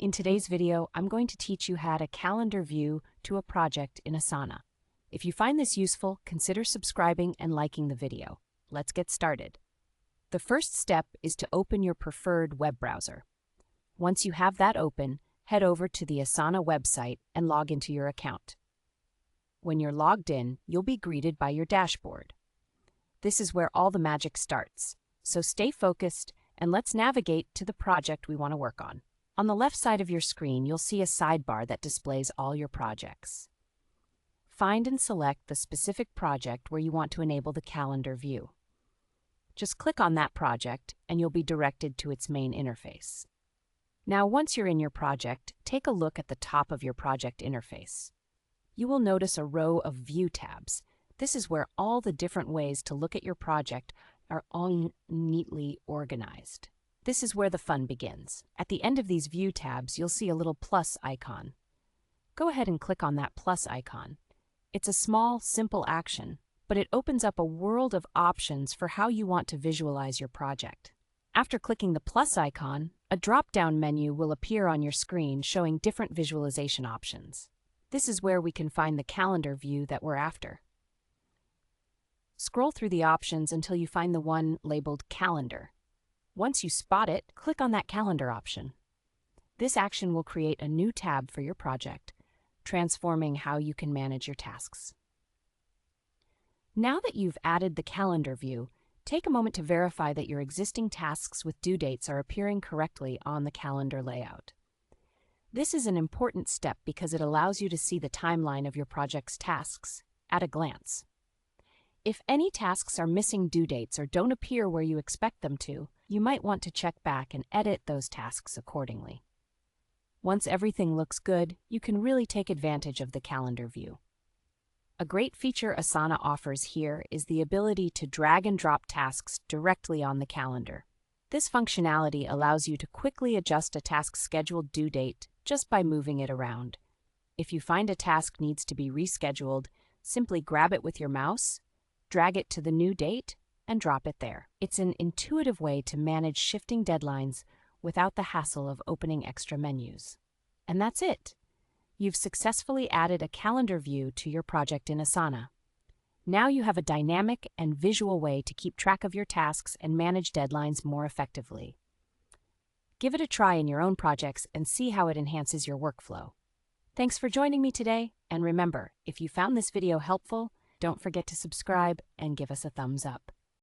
In today's video, I'm going to teach you how to calendar view to a project in Asana. If you find this useful, consider subscribing and liking the video. Let's get started. The first step is to open your preferred web browser. Once you have that open, head over to the Asana website and log into your account. When you're logged in, you'll be greeted by your dashboard. This is where all the magic starts, so stay focused and let's navigate to the project we want to work on. On the left side of your screen, you'll see a sidebar that displays all your projects. Find and select the specific project where you want to enable the calendar view. Just click on that project and you'll be directed to its main interface. Now, once you're in your project, take a look at the top of your project interface. You will notice a row of View tabs. This is where all the different ways to look at your project are all neatly organized. This is where the fun begins. At the end of these View tabs, you'll see a little plus icon. Go ahead and click on that plus icon. It's a small, simple action, but it opens up a world of options for how you want to visualize your project. After clicking the plus icon, a drop-down menu will appear on your screen showing different visualization options. This is where we can find the calendar view that we're after. Scroll through the options until you find the one labeled Calendar. Once you spot it, click on that calendar option. This action will create a new tab for your project, transforming how you can manage your tasks. Now that you've added the calendar view, take a moment to verify that your existing tasks with due dates are appearing correctly on the calendar layout. This is an important step because it allows you to see the timeline of your project's tasks at a glance. If any tasks are missing due dates or don't appear where you expect them to, you might want to check back and edit those tasks accordingly. Once everything looks good, you can really take advantage of the calendar view. A great feature Asana offers here is the ability to drag and drop tasks directly on the calendar. This functionality allows you to quickly adjust a task's scheduled due date just by moving it around. If you find a task needs to be rescheduled, simply grab it with your mouse, drag it to the new date, and drop it there. It's an intuitive way to manage shifting deadlines without the hassle of opening extra menus. And that's it. You've successfully added a calendar view to your project in Asana. Now you have a dynamic and visual way to keep track of your tasks and manage deadlines more effectively. Give it a try in your own projects and see how it enhances your workflow. Thanks for joining me today, and remember, if you found this video helpful, don't forget to subscribe and give us a thumbs up.